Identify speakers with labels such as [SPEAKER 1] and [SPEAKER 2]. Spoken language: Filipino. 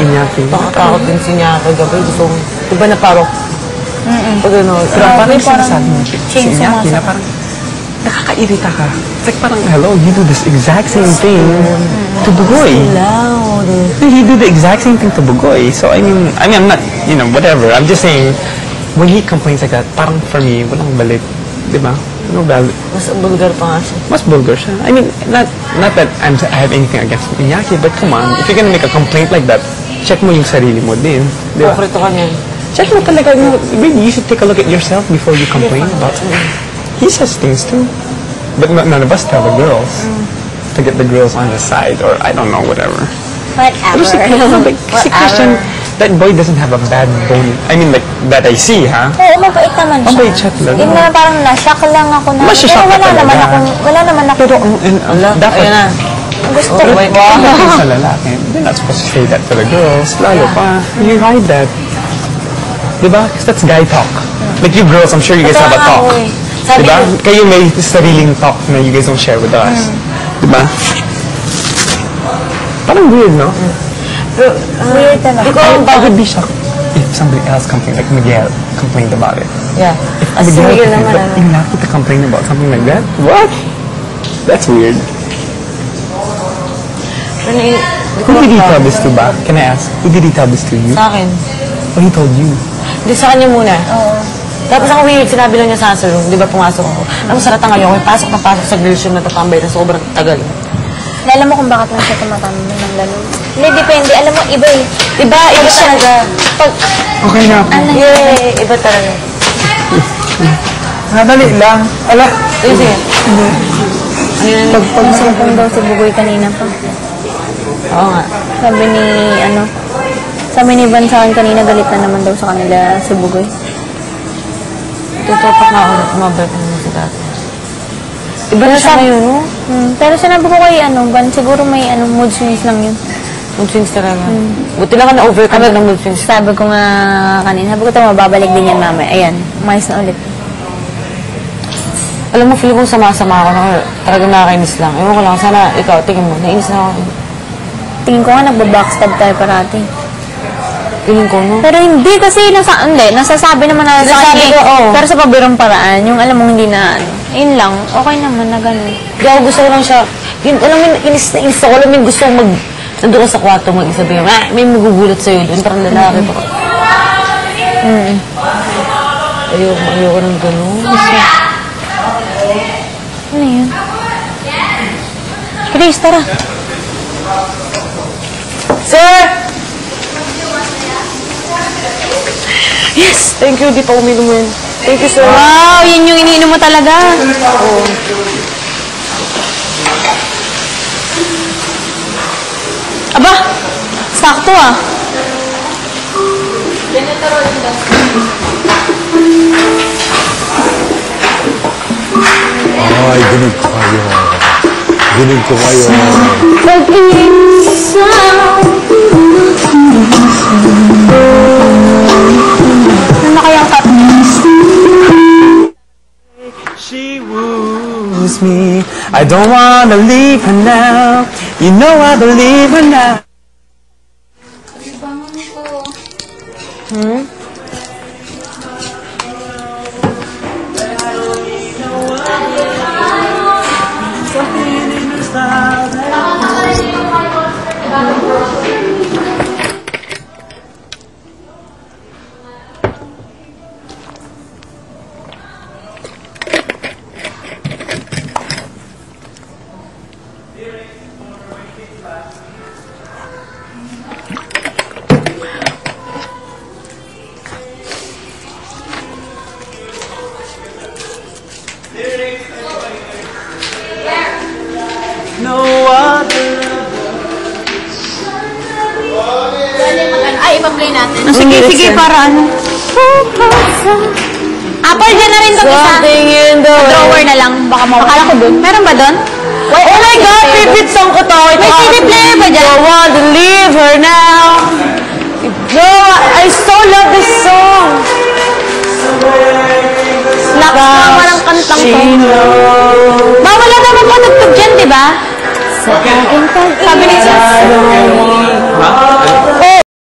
[SPEAKER 1] Iñaki.
[SPEAKER 2] Nakatakot din si Iñaki gabi. Gusto ko, diba na parang, pag ano,
[SPEAKER 1] pero parang yung sinasabi mo si Iñaki na parang, nakakairita ka. It's like parang, hello, you do this exact same thing to Bugoy. He do the exact same thing to Bugoy. So, I mean, I'm not, you know, whatever. I'm just saying, when he complains like that, parang for me, walang balik. Diba? No valid.
[SPEAKER 2] Mas bulgar pa nga siya.
[SPEAKER 1] Mas bulgar siya. I mean, not that I have anything against Iñaki, but come on, if you're gonna make a complaint like that, check mo yung sarili mo din. Diba?
[SPEAKER 2] Pakrito ka niyan.
[SPEAKER 1] Check mo talaga, really, you should take a look at yourself before you complain about it. He says things too. But none of us tell the girls to get the girls on his side, or I don't know, whatever.
[SPEAKER 3] Whatever.
[SPEAKER 1] Si Christian, that boy doesn't have a bad bone. I mean, like, that I see, ha?
[SPEAKER 3] Oo, mabait naman siya.
[SPEAKER 1] Mabait siya talaga.
[SPEAKER 3] Yung na parang na-shock lang ako na.
[SPEAKER 1] Masya-shock ka talaga.
[SPEAKER 3] Wala naman ako.
[SPEAKER 1] Pero, dapat,
[SPEAKER 2] Ayun na.
[SPEAKER 3] Gusto ko.
[SPEAKER 1] pagdating sa lalaki, they're not supposed to say that to the girls. Lalo pa, you hide that. Diba? Because that's guy talk. Like you girls, I'm sure you guys have a talk. Diba? Kayo may sariling talk na you guys don't share with us. Diba? Parang weird, no?
[SPEAKER 3] Weird talaga.
[SPEAKER 1] I would be shocked if somebody else complained, like Miguel complained about it.
[SPEAKER 2] Yeah.
[SPEAKER 1] If Miguel complained, complain about something like that? What? That's weird. Who did he tell this to ba? Can I ask? Who did he tell this to you?
[SPEAKER 2] Sa akin.
[SPEAKER 1] Oh, he told you?
[SPEAKER 2] Hindi, sa kanya muna. Oo. Tapos ako weird, sinabi lang niya sa answer room. Di ba pumasok ako? Ang sarata ngayon, may pasok na pasok sa girls room na tatambay na sobrang tagal.
[SPEAKER 3] Alam mo kung bakit lang siya tumatambay ng lalo? Hindi, depende. Alam mo, iba eh.
[SPEAKER 2] Diba? Iba talaga. Pag,
[SPEAKER 1] Okay na.
[SPEAKER 2] yeah, iba talaga.
[SPEAKER 1] Nadali lang. Ala.
[SPEAKER 2] Sige.
[SPEAKER 3] Pag-sumpong daw si Bugoy kanina pa.
[SPEAKER 2] Oo nga.
[SPEAKER 3] Sabi ni Van sa akin kanina, galit na naman daw sa kanila si Bugoy.
[SPEAKER 2] Tutupak nga ako na kumabalik naman sa dati. Iba na siya ngayon, no?
[SPEAKER 3] Pero sinabi ko kay Van, siguro may mood swings lang yun.
[SPEAKER 2] Mood swings talaga. Buti lang ka na-overcome ng mood swings.
[SPEAKER 3] Sabi ko nga kanina, sabi ko ito, mababalik din yan mamaya. Ayan, umayos na ulit.
[SPEAKER 2] Alam mo, feel ko sama-sama ako na talagang nakakainis lang. Ewan ko lang, sana ikaw, tingin mo, nainis na ako.
[SPEAKER 3] Tingin ko nga, nagbabackstab tayo parati.
[SPEAKER 2] Tingin ko, no?
[SPEAKER 3] Pero hindi kasi, nasasabi naman na sa kanya. Pero sa pabirong paraan, yung alam mo hindi na, yun lang, okay naman na gano'n.
[SPEAKER 2] Hindi ako gusto ko lang siya, yun, alam mo, inis na inis ako, alam mo, gusto ko nandun ka sa kwarto, mag-isabi, may magugulat sa'yo doon, parang lalaki pa. Ayoko ng gano'n.
[SPEAKER 3] Ano yun? Chris, tara.
[SPEAKER 2] Sir! Yes! Thank you, di pa uminom mo yun. Thank you, sir.
[SPEAKER 3] Wow, yun yung iniinom mo talaga.
[SPEAKER 2] Oo.
[SPEAKER 3] Aba, sakto ah.
[SPEAKER 4] Ay, dinig ko kayo. Dinig ko kayo.
[SPEAKER 3] Pag-isa ano kayang
[SPEAKER 1] She woos me. I don't wanna leave her now. You know I believe her now. No other.
[SPEAKER 3] Ay, ipa-play natin.
[SPEAKER 2] Sige,
[SPEAKER 3] para ano. Apple dyan na rin kami sa
[SPEAKER 2] Something in the
[SPEAKER 3] drawer na lang. Baka mawala. Akala ko dun. Meron ba dun?
[SPEAKER 2] Oh my God! Favorite song ko to!
[SPEAKER 3] May CD player ba dyan?
[SPEAKER 2] I want to leave her now. No, I so love this song.
[SPEAKER 3] Slaps na walang kantang to. Bawal na naman patugtog dyan, di ba? Sa aking pag-ibig.
[SPEAKER 2] Sabi ni Sas. Oh,